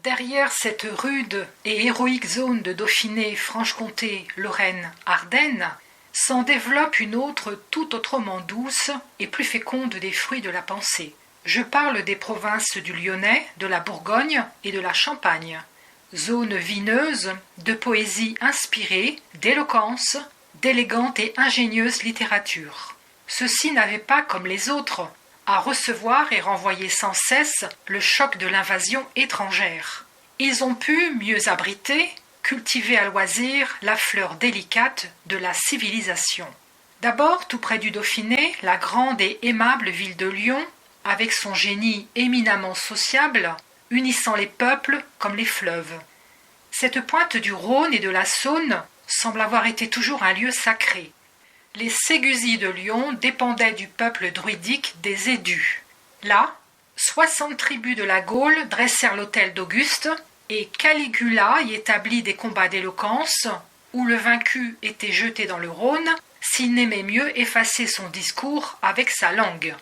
Derrière cette rude et héroïque zone de Dauphiné, Franche-Comté, Lorraine, Ardennes, s'en développe une autre tout autrement douce et plus féconde des fruits de la pensée. Je parle des provinces du Lyonnais, de la Bourgogne et de la Champagne. Zone vineuse, de poésie inspirée, d'éloquence, d'élégante et ingénieuse littérature. Ceux-ci n'avaient pas, comme les autres, à recevoir et renvoyer sans cesse le choc de l'invasion étrangère. Ils ont pu, mieux abriter, cultiver à loisir la fleur délicate de la civilisation. D'abord, tout près du Dauphiné, la grande et aimable ville de Lyon, avec son génie éminemment sociable, unissant les peuples comme les fleuves. Cette pointe du Rhône et de la Saône semble avoir été toujours un lieu sacré. Les Ségusy de Lyon dépendaient du peuple druidique des Édus. Là, 60 tribus de la Gaule dressèrent l'autel d'Auguste et Caligula y établit des combats d'éloquence où le vaincu était jeté dans le Rhône s'il n'aimait mieux effacer son discours avec sa langue.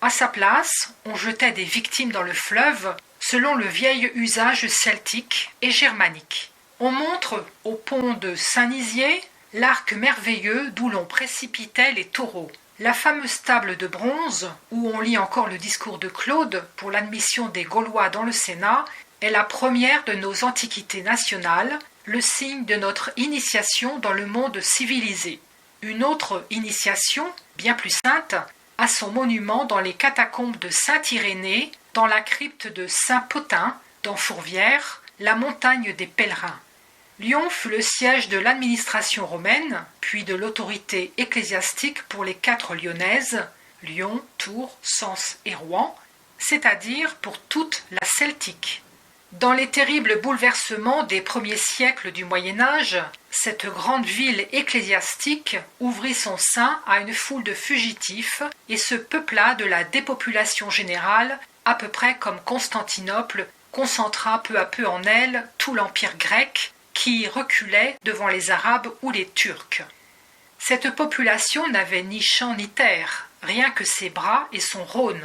À sa place, on jetait des victimes dans le fleuve selon le vieil usage celtique et germanique. On montre au pont de Saint-Nizier l'arc merveilleux d'où l'on précipitait les taureaux. La fameuse table de bronze, où on lit encore le discours de Claude pour l'admission des Gaulois dans le Sénat, est la première de nos antiquités nationales, le signe de notre initiation dans le monde civilisé. Une autre initiation, bien plus sainte, a son monument dans les catacombes de Saint-Irénée, dans la crypte de Saint-Potin, dans Fourvière, la montagne des pèlerins. Lyon fut le siège de l'administration romaine, puis de l'autorité ecclésiastique pour les 4 lyonnaises, Lyon, Tours, Sens et Rouen, c'est-à-dire pour toute la Celtique. Dans les terribles bouleversements des premiers siècles du Moyen-Âge, cette grande ville ecclésiastique ouvrit son sein à une foule de fugitifs et se peupla de la dépopulation générale, à peu près comme Constantinople concentra peu à peu en elle tout l'empire grec, qui reculait devant les Arabes ou les Turcs. Cette population n'avait ni champ ni terre, rien que ses bras et son Rhône.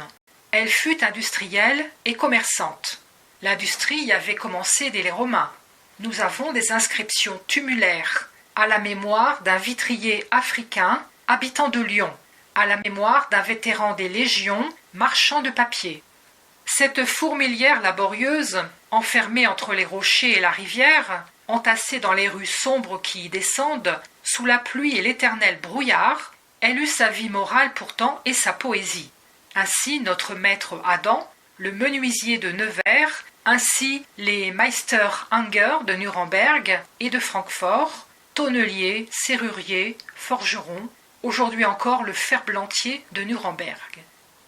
Elle fut industrielle et commerçante. L'industrie y avait commencé dès les Romains. Nous avons des inscriptions tumulaires à la mémoire d'un vitrier africain habitant de Lyon, à la mémoire d'un vétéran des légions marchand de papier. Cette fourmilière laborieuse, enfermée entre les rochers et la rivière, entassée dans les rues sombres qui y descendent, sous la pluie et l'éternel brouillard, elle eut sa vie morale pourtant et sa poésie. Ainsi notre maître Adam, le menuisier de Nevers, ainsi les Meister Anger de Nuremberg et de Francfort, tonneliers, serruriers, forgerons, aujourd'hui encore le ferblantier de Nuremberg.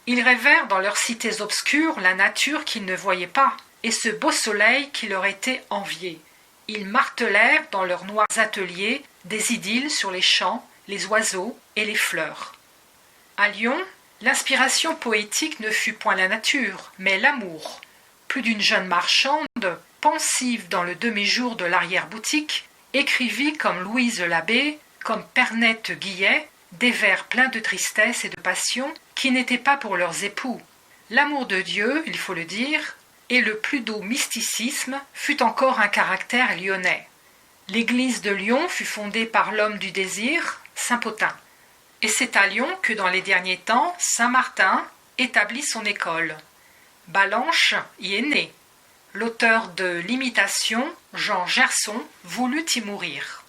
Ils rêvèrent dans leurs cités obscures la nature qu'ils ne voyaient pas et ce beau soleil qui leur était envié. Ils martelèrent dans leurs noirs ateliers des idylles sur les champs, les oiseaux et les fleurs. À Lyon, l'inspiration poétique ne fut point la nature, mais l'amour. Plus d'une jeune marchande, pensive dans le demi-jour de l'arrière-boutique, écrivit comme Louise Labbé, comme Pernette Guillet, des vers pleins de tristesse et de passion qui n'étaient pas pour leurs époux. L'amour de Dieu, il faut le dire, et le plus doux mysticisme fut encore un caractère lyonnais. L'église de Lyon fut fondée par l'homme du désir, saint Potin. Et c'est à Lyon que dans les derniers temps, saint Martin établit son école. Ballanche y est né. L'auteur de l'Imitation, Jean Gerson, voulut y mourir.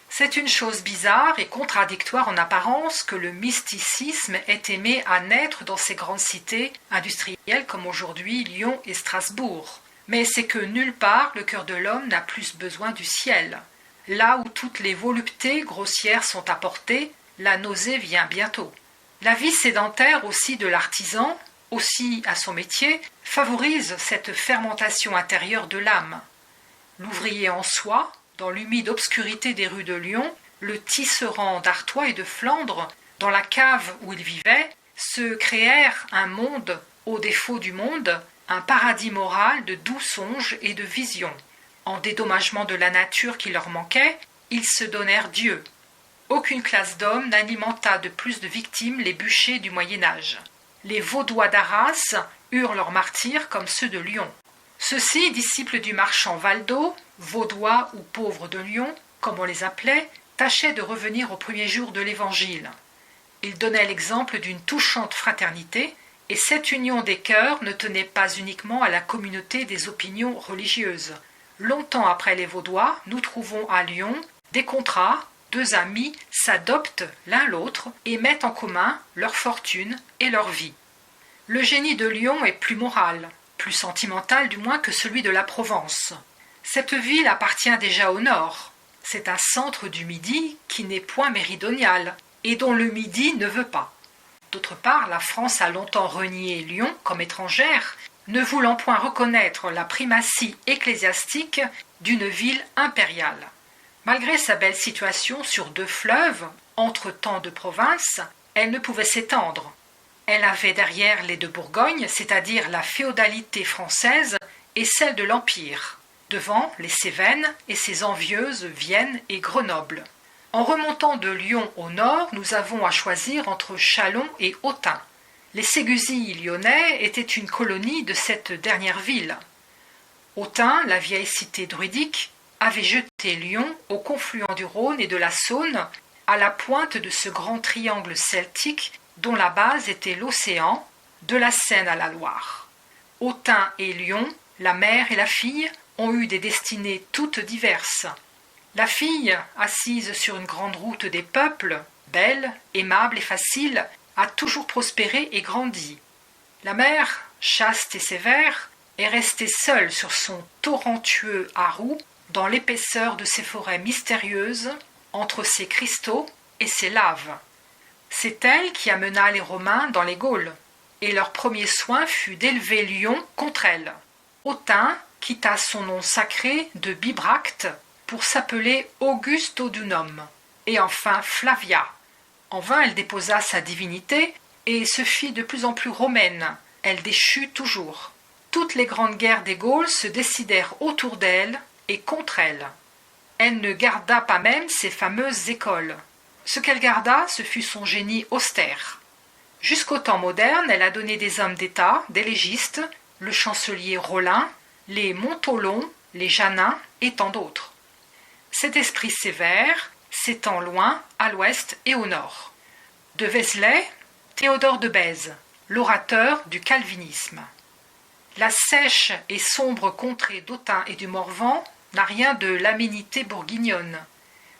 C'est une chose bizarre et contradictoire en apparence que le mysticisme ait aimé à naître dans ces grandes cités industrielles comme aujourd'hui Lyon et Strasbourg. Mais c'est que nulle part le cœur de l'homme n'a plus besoin du ciel. Là où toutes les voluptés grossières sont apportées, la nausée vient bientôt. La vie sédentaire aussi de l'artisan, aussi à son métier, favorise cette fermentation intérieure de l'âme. L'ouvrier en soi, dans l'humide obscurité des rues de Lyon, le tisserand d'Artois et de Flandre, dans la cave où ils vivaient, se créèrent un monde, au défaut du monde, un paradis moral de doux songes et de visions. En dédommagement de la nature qui leur manquait, ils se donnèrent Dieu. Aucune classe d'hommes n'alimenta de plus de victimes les bûchers du Moyen-Âge. Les Vaudois d'Arras eurent leurs martyrs comme ceux de Lyon. Ceux-ci, disciples du marchand Valdo, vaudois ou pauvres de Lyon, comme on les appelait, tâchaient de revenir aux premiers jours de l'Évangile. Ils donnaient l'exemple d'une touchante fraternité, et cette union des cœurs ne tenait pas uniquement à la communauté des opinions religieuses. Longtemps après les Vaudois, nous trouvons à Lyon des contrats, deux amis s'adoptent l'un l'autre et mettent en commun leur fortune et leur vie. Le génie de Lyon est plus moral, plus sentimental du moins que celui de la Provence. Cette ville appartient déjà au nord. C'est un centre du Midi qui n'est point méridional et dont le Midi ne veut pas. D'autre part, la France a longtemps renié Lyon comme étrangère, ne voulant point reconnaître la primatie ecclésiastique d'une ville impériale. Malgré sa belle situation sur deux fleuves, entre tant de provinces, elle ne pouvait s'étendre. Elle avait derrière les de Bourgogne, c'est-à-dire la féodalité française et celle de l'Empire, devant les Cévennes et ses envieuses Vienne et Grenoble. En remontant de Lyon au nord, nous avons à choisir entre Châlons et Autun. Les Ségusies lyonnais étaient une colonie de cette dernière ville. Autun, la vieille cité druidique, avait jeté Lyon au confluent du Rhône et de la Saône, à la pointe de ce grand triangle celtique dont la base était l'océan, de la Seine à la Loire. Autun et Lyon, la mère et la fille, ont eu des destinées toutes diverses. La fille, assise sur une grande route des peuples, belle, aimable et facile, a toujours prospéré et grandi. La mère, chaste et sévère, est restée seule sur son torrentueux Arroux, dans l'épaisseur de ces forêts mystérieuses, entre ses cristaux et ses laves. C'est elle qui amena les Romains dans les Gaules, et leur premier soin fut d'élever Lyon contre elle. Autun quitta son nom sacré de Bibracte pour s'appeler Augustodunum, et enfin Flavia. En vain elle déposa sa divinité et se fit de plus en plus romaine. Elle déchut toujours. Toutes les grandes guerres des Gaules se décidèrent autour d'elle et contre elle. Elle ne garda pas même ses fameuses écoles. Ce qu'elle garda, ce fut son génie austère. Jusqu'au temps moderne, elle a donné des hommes d'État, des légistes, le chancelier Rollin, les Montholon, les Jeannin et tant d'autres. Cet esprit sévère s'étend loin, à l'ouest et au nord. De Vézelay, Théodore de Bèze, l'orateur du calvinisme. La sèche et sombre contrée d'Autun et du Morvan n'a rien de l'aménité bourguignonne.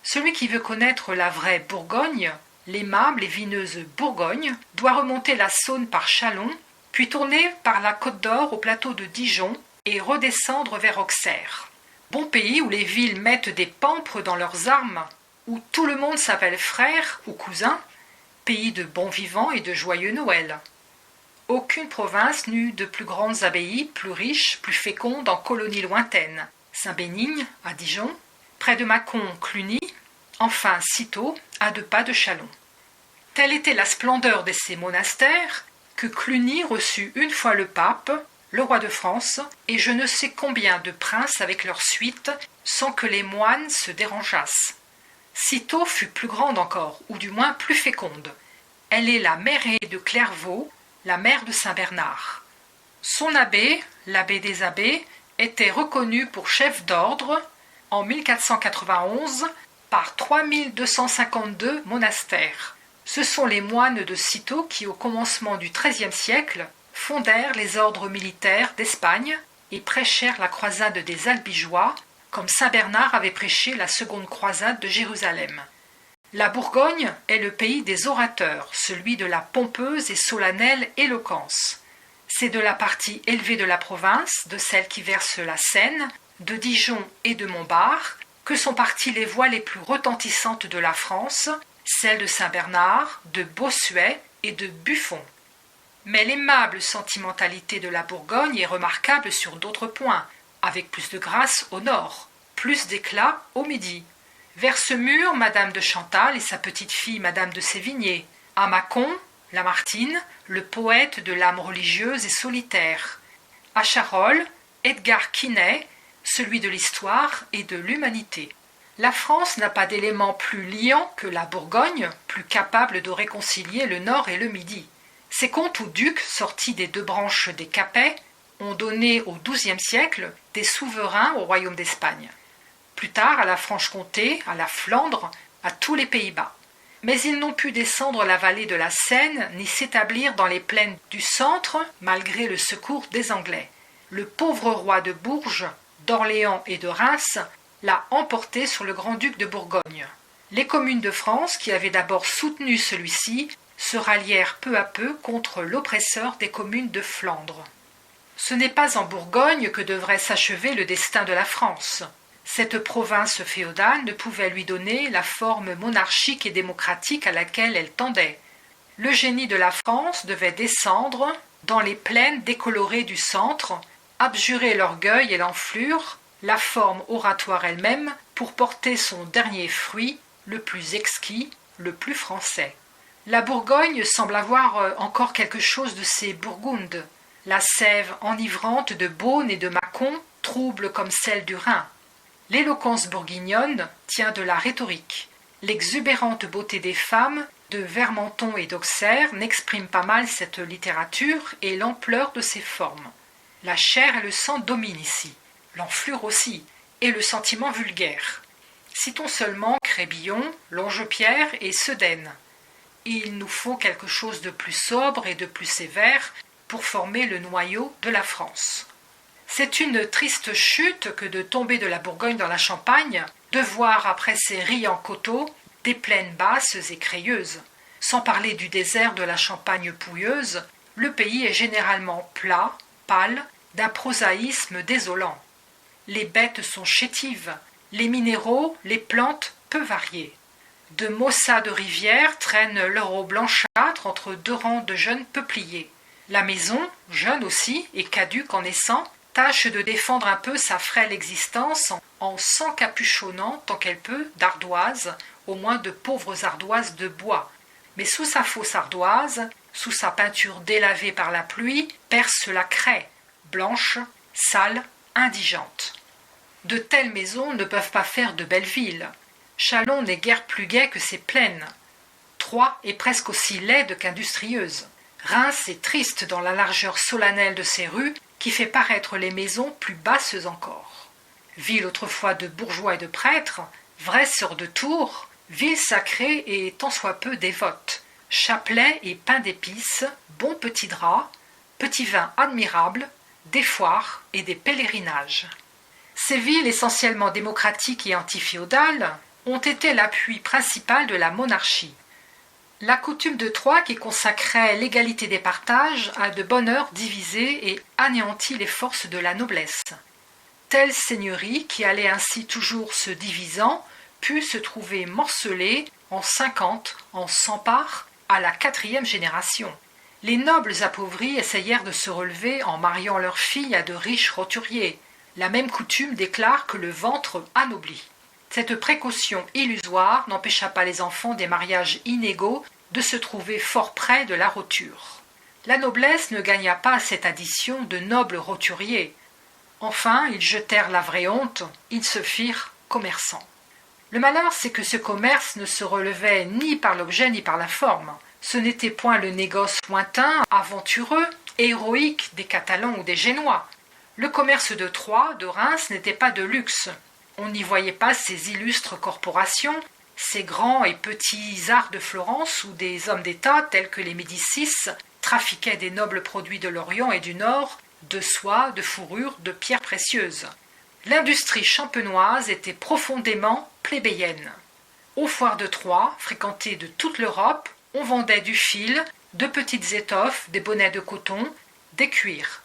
Celui qui veut connaître la vraie Bourgogne, l'aimable et vineuse Bourgogne, doit remonter la Saône par Châlons, puis tourner par la Côte d'Or au plateau de Dijon et redescendre vers Auxerre. Bon pays où les villes mettent des pampres dans leurs armes, où tout le monde s'appelle frère ou cousin, pays de bons vivants et de joyeux Noël. Aucune province n'eut de plus grandes abbayes, plus riches, plus fécondes en colonies lointaines. Saint-Bénigne, à Dijon, près de Mâcon, Cluny, enfin Cîteaux, à 2 pas de Châlons. Telle était la splendeur de ces monastères que Cluny reçut une fois le pape, le roi de France, et je ne sais combien de princes avec leur suite, sans que les moines se dérangeassent. Cîteaux fut plus grande encore, ou du moins plus féconde. Elle est la mairie de Clairvaux, la mère de Saint-Bernard. Son abbé, l'abbé des abbés, était reconnu pour chef d'ordre en 1491 par 3252 monastères. Ce sont les moines de Cîteaux qui, au commencement du XIIIe siècle, fondèrent les ordres militaires d'Espagne et prêchèrent la croisade des Albigeois, comme saint Bernard avait prêché la seconde croisade de Jérusalem. La Bourgogne est le pays des orateurs, celui de la pompeuse et solennelle éloquence. C'est de la partie élevée de la province, de celle qui verse la Seine, de Dijon et de Montbard, que sont parties les voix les plus retentissantes de la France, celles de Saint-Bernard, de Bossuet et de Buffon. Mais l'aimable sentimentalité de la Bourgogne est remarquable sur d'autres points, avec plus de grâce au nord, plus d'éclat au midi. Vers ce mur, Madame de Chantal et sa petite-fille Madame de Sévigné. À Mâcon, Lamartine, le poète de l'âme religieuse et solitaire. À Charolles, Edgar Quinet, celui de l'histoire et de l'humanité. La France n'a pas d'élément plus liant que la Bourgogne, plus capable de réconcilier le nord et le midi. Ces comtes ou ducs, sortis des 2 branches des Capets, ont donné au XIIe siècle des souverains au royaume d'Espagne. Plus tard à la Franche-Comté, à la Flandre, à tous les Pays-Bas. Mais ils n'ont pu descendre la vallée de la Seine ni s'établir dans les plaines du centre malgré le secours des Anglais. Le pauvre roi de Bourges, d'Orléans et de Reims l'a emporté sur le grand-duc de Bourgogne. Les communes de France, qui avaient d'abord soutenu celui-ci, se rallièrent peu à peu contre l'oppresseur des communes de Flandre. Ce n'est pas en Bourgogne que devrait s'achever le destin de la France. Cette province féodale ne pouvait lui donner la forme monarchique et démocratique à laquelle elle tendait. Le génie de la France devait descendre dans les plaines décolorées du centre, abjurer l'orgueil et l'enflure, la forme oratoire elle-même, pour porter son dernier fruit, le plus exquis, le plus français. La Bourgogne semble avoir encore quelque chose de ces Burgundes. La sève enivrante de Beaune et de Mâcon, trouble comme celle du Rhin. L'éloquence bourguignonne tient de la rhétorique. L'exubérante beauté des femmes de Vermanton et d'Auxerre n'exprime pas mal cette littérature et l'ampleur de ses formes. La chair et le sang dominent ici, l'enflure aussi, et le sentiment vulgaire. Citons seulement Crébillon, Longepierre et Sedaine. Il nous faut quelque chose de plus sobre et de plus sévère pour former le noyau de la France. C'est une triste chute que de tomber de la Bourgogne dans la Champagne, de voir après ces riants coteaux des plaines basses et crayeuses. Sans parler du désert de la Champagne pouilleuse, le pays est généralement plat, pâle, d'un prosaïsme désolant. Les bêtes sont chétives, les minéraux, les plantes peu variées. De maussades rivières traînent leur eau blanchâtre entre deux rangs de jeunes peupliers. La maison, jeune aussi et caduque en naissant, tâche de défendre un peu sa frêle existence en s'encapuchonnant tant qu'elle peut d'ardoises, au moins de pauvres ardoises de bois. Mais sous sa fausse ardoise, sous sa peinture délavée par la pluie, perce la craie, blanche, sale, indigente. De telles maisons ne peuvent pas faire de belles villes. Châlons n'est guère plus gai que ses plaines. Troyes est presque aussi laide qu'industrieuse. Reims est triste dans la largeur solennelle de ses rues qui fait paraître les maisons plus basses encore. Ville autrefois de bourgeois et de prêtres, vraie sœur de Tours, ville sacrée et tant soit peu dévote. Chapelet et pain d'épices, bons petits draps, petits vins admirables, des foires et des pèlerinages. Ces villes essentiellement démocratiques et antiféodales ont été l'appui principal de la monarchie. La coutume de Troyes qui consacrait l'égalité des partages a de bonne heure divisé et anéanti les forces de la noblesse. Telle seigneurie, qui allait ainsi toujours se divisant, put se trouver morcelée en 50, en 100 parts, à la 4e génération. Les nobles appauvris essayèrent de se relever en mariant leurs filles à de riches roturiers. La même coutume déclare que le ventre anoblit. Cette précaution illusoire n'empêcha pas les enfants des mariages inégaux de se trouver fort près de la roture. La noblesse ne gagna pas cette addition de nobles roturiers. Enfin, ils jetèrent la vraie honte, ils se firent commerçants. Le malheur, c'est que ce commerce ne se relevait ni par l'objet ni par la forme. Ce n'était point le négoce lointain, aventureux, héroïque des Catalans ou des Génois. Le commerce de Troyes, de Reims, n'était pas de luxe. On n'y voyait pas ces illustres corporations, ces grands et petits arts de Florence où des hommes d'État tels que les Médicis trafiquaient des nobles produits de l'Orient et du Nord, de soie, de fourrure, de pierres précieuses. L'industrie champenoise était profondément plébéienne. Aux foires de Troyes, fréquentées de toute l'Europe, on vendait du fil, de petites étoffes, des bonnets de coton, des cuirs.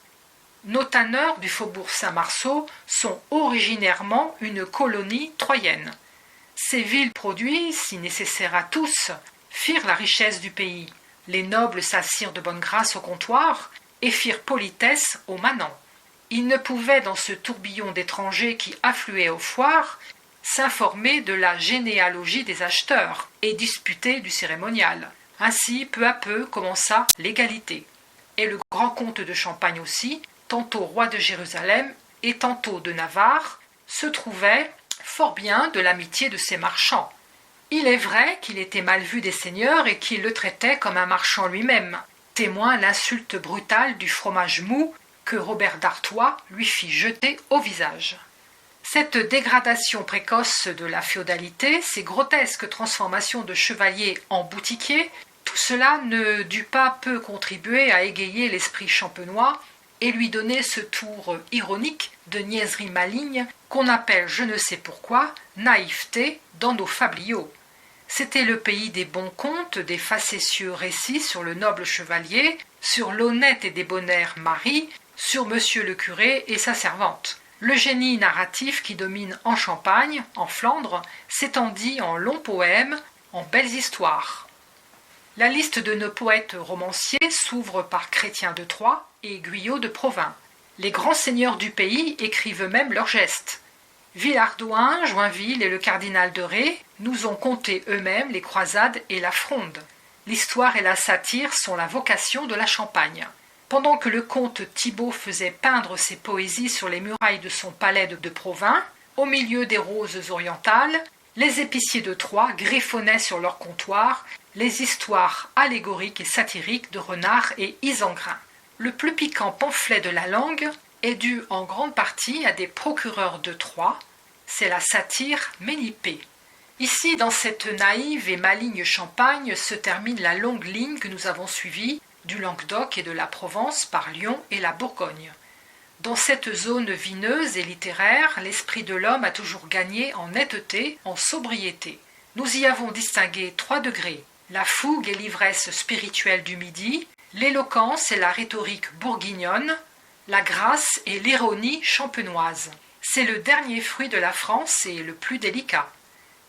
Nos tanneurs du faubourg Saint-Marceau sont originairement une colonie troyenne. Ces vils produits, si nécessaires à tous, firent la richesse du pays. Les nobles s'assirent de bonne grâce au comptoir et firent politesse aux manants. Ils ne pouvaient, dans ce tourbillon d'étrangers qui affluaient aux foires, s'informer de la généalogie des acheteurs et disputer du cérémonial. Ainsi, peu à peu, commença l'égalité. Et le grand comte de Champagne aussi, tantôt roi de Jérusalem et tantôt de Navarre, se trouvait fort bien de l'amitié de ses marchands. Il est vrai qu'il était mal vu des seigneurs et qu'ils le traitaient comme un marchand lui-même, témoin l'insulte brutale du fromage mou que Robert d'Artois lui fit jeter au visage. Cette dégradation précoce de la féodalité, ces grotesques transformations de chevaliers en boutiquiers, tout cela ne dut pas peu contribuer à égayer l'esprit champenois et lui donner ce tour ironique de niaiserie maligne qu'on appelle, je ne sais pourquoi, naïveté dans nos fabliaux. C'était le pays des bons contes, des facétieux récits sur le noble chevalier, sur l'honnête et débonnaire Marie, sur monsieur le curé et sa servante. Le génie narratif qui domine en Champagne, en Flandre, s'étendit en longs poèmes, en belles histoires. La liste de nos poètes romanciers s'ouvre par Chrétien de Troyes et Guyot de Provins. Les grands seigneurs du pays écrivent eux-mêmes leurs gestes. Villehardouin, Joinville et le cardinal de Ré nous ont conté eux-mêmes les croisades et la fronde. L'histoire et la satire sont la vocation de la Champagne. Pendant que le comte Thibaut faisait peindre ses poésies sur les murailles de son palais de Provins, au milieu des roses orientales, les épiciers de Troyes griffonnaient sur leur comptoir les histoires allégoriques et satiriques de Renard et Isengrin. Le plus piquant pamphlet de la langue est dû en grande partie à des procureurs de Troyes, c'est la satire Ménippée. Ici, dans cette naïve et maligne Champagne, se termine la longue ligne que nous avons suivie du Languedoc et de la Provence par Lyon et la Bourgogne. Dans cette zone vineuse et littéraire, l'esprit de l'homme a toujours gagné en netteté, en sobriété. Nous y avons distingué 3 degrés, la fougue et l'ivresse spirituelle du midi, l'éloquence et la rhétorique bourguignonne, la grâce et l'ironie champenoise. C'est le dernier fruit de la France et le plus délicat.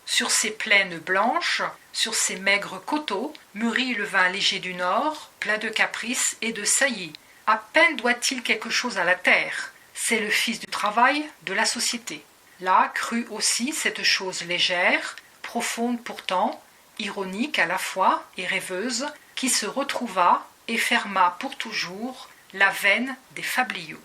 Sur ces plaines blanches, sur ces maigres coteaux, mûrit le vin léger du Nord, plein de caprices et de saillies. À peine doit-il quelque chose à la terre. C'est le fils du travail, de la société. Là crut aussi cette chose légère, profonde pourtant, ironique à la fois et rêveuse, qui se retrouva et ferma pour toujours la veine des fabliaux.